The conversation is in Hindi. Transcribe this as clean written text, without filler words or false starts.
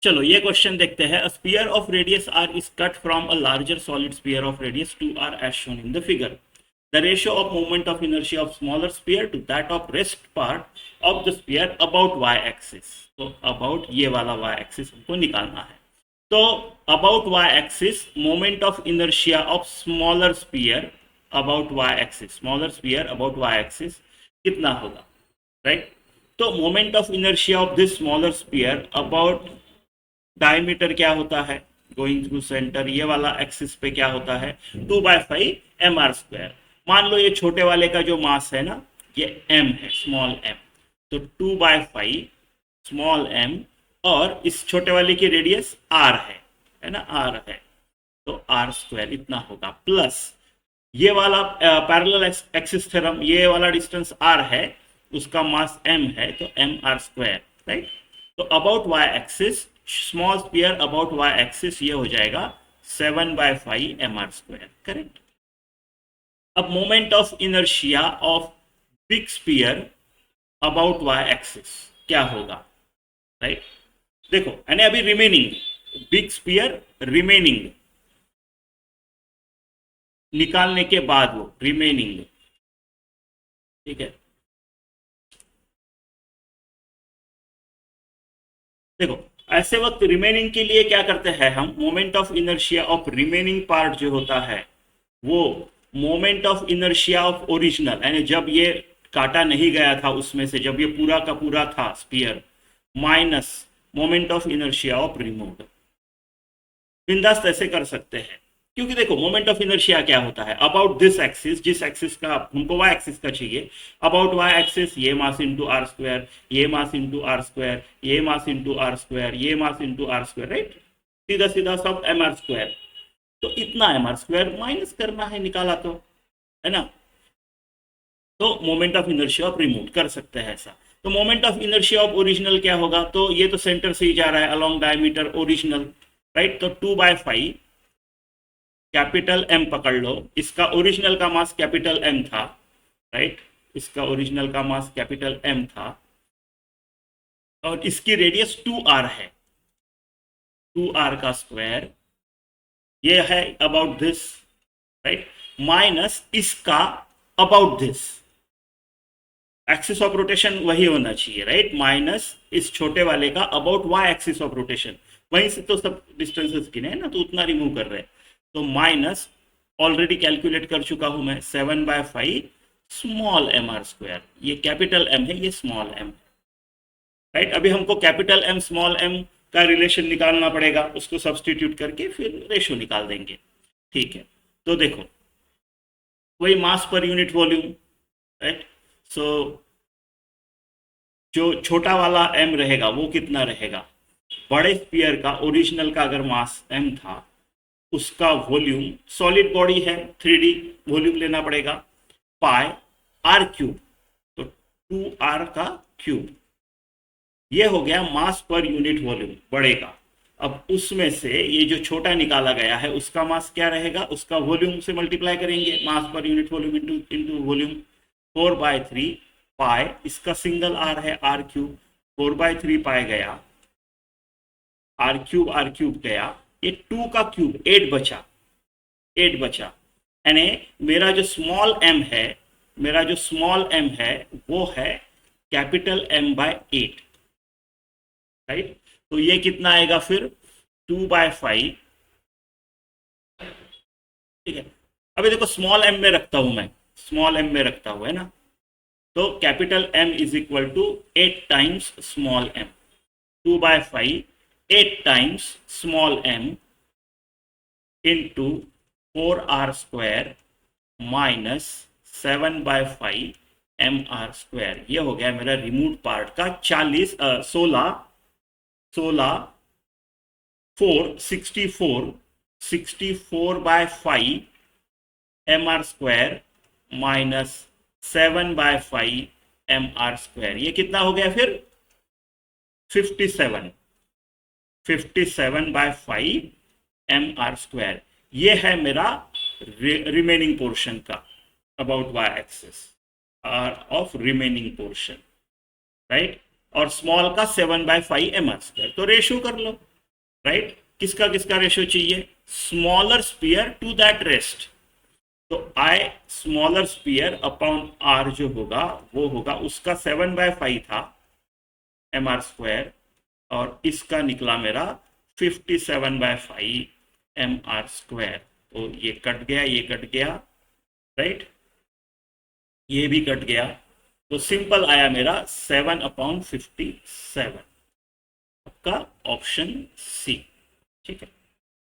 चलो ये क्वेश्चन देखते हैं। A sphere of radius r is cut from a larger solid sphere of radius 2r as shown in the figure. The ratio of moment of inertia of smaller sphere to that of rest part of the sphere about y axis. तो about ये वाला y axis हमको निकालना है। तो about y axis moment of inertia of smaller sphere about y axis, smaller sphere about y axis कितना होगा, राइट? तो moment of inertia of this smaller sphere about diameter क्या होता है गोइंग थ्रू सेंटर, ये वाला एक्सिस पे क्या होता है 2/5 mr²। मान लो ये छोटे वाले का जो मास है ना ये m है, स्मॉल m, तो 2/5 स्मॉल m, और इस छोटे वाले की रेडियस r है ना, r है, तो r² इतना होगा, प्लस ये वाला पैरेलल एक्सिस थ्योरम, ये वाला डिस्टेंस r है, उसका मास m है, तो mr², राइट? तो about y axis small sphere about y axis ये हो जाएगा 7/5 mr², करेक्ट? अब moment of inertia of big sphere about y axis क्या होगा, राइट? देखो यानी अभी रिमेनिंग बिग स्फीयर, रिमेनिंग निकालने के बाद वो रिमेनिंग, ठीक है? देखो ऐसे वक्त रिमेनिंग के लिए क्या करते हैं हम, moment of inertia of remaining part जो होता है वो moment of inertia of original, यानी जब ये काटा नहीं गया था उसमें से, जब ये पूरा का पूरा था sphere, minus moment of inertia of removed. बिंदास ऐसे कर सकते हैं, क्योंकि देखो मोमेंट ऑफ इनर्शिया क्या होता है अबाउट दिस एक्सिस, जिस एक्सिस का हमको वाई एक्सिस का चाहिए, अबाउट वाई एक्सिस ये मास इंटू r², ये मास इंटू r², ये मास इंटू r², ये मास इंटू r², राइट? सीधा सीधा सब mr², तो इतना mr² माइनस करना है, निकाला तो, है ना? तो moment of inertia of remove कर सकते हैं ऐसा। तो moment of inertia of original क्या होगा, तो ये तो सेंटर से ही जा रहा है अलोंग डायमीटर ओरिजिनल, राइट? तो 2/5 कैपिटल M पकड़ लो, इसका ओरिजिनल का मास कैपिटल M था, राइट? इसका ओरिजिनल का मास कैपिटल M था, और इसकी रेडियस 2r है, 2r का स्क्वायर, ये है अबाउट दिस, राइट? माइनस इसका about this, axis of rotation वही होना चाहिए, राइट? माइनस इस छोटे वाले का about y axis of rotation, वहीं से तो सब डिस्टेंसेस गिने हैं ना, तो उतना रिमूव कर रहे हैं, तो माइनस ऑलरेडी कैलकुलेट कर चुका हूं मैं 7/5 स्मॉल mr², ये कैपिटल M है, ये स्मॉल m, राइट? अभी हमको कैपिटल M स्मॉल m का रिलेशन निकालना पड़ेगा, उसको सब्सटीट्यूट करके फिर रेशो निकाल देंगे, ठीक है? तो देखो वही मास पर यूनिट वॉल्यूम, राइट? सो जो छोटा वाला m रहेगा वो कितना रहेगा, बड़े स्फीयर का ओरिजिनल का अगर मास m था, उसका वॉल्यूम, सॉलिड बॉडी है 3D, वॉल्यूम लेना पड़ेगा पाई r³, तो 2r का क्यूब, ये हो गया मास पर यूनिट वॉल्यूम बड़े का। अब उसमें से ये जो छोटा निकाला गया है उसका मास क्या रहेगा, उसका वॉल्यूम से मल्टीप्लाई करेंगे, मास पर unit volume into volume, 4/3 pi, इसका सिंगल r है r³, 4/3 पाई गया, r³ गया, ये 2 का क्यूब 8 बचा, 8 बचा, यानी मेरा जो स्मॉल m है, मेरा जो स्मॉल m है वो है कैपिटल M/8, राइट? तो ये कितना आएगा फिर 2/5, ठीक है? अभी देखो स्मॉल m में रखता हूं मैं, स्मॉल m में रखता हूं, है ना? तो capital M is equal to 8 times small m, 2/5 8 times small m into 4r² minus 7/5 mr², ये हो गया मेरा रिमूव पार्ट का 64/5 mr² माइनस 7/5 mr², ये कितना हो गया फिर 57/5 mr², ये है मेरा रिमेनिंग पोर्शन का about y axis of remaining portion, right? और स्मॉल का 7/5 mr², तो रेशियो कर लो, राइट। किसका किसका रेशियो चाहिए, smaller sphere to that rest. तो I smaller sphere upon r जो होगा वो होगा, उसका 7/5 था mr², और इसका निकला मेरा 57/5 mr²। तो ये कट गया, ये कट गया, राइट, ये भी कट गया। तो सिंपल आया मेरा 7/57, आपका ऑप्शन सी। ठीक है।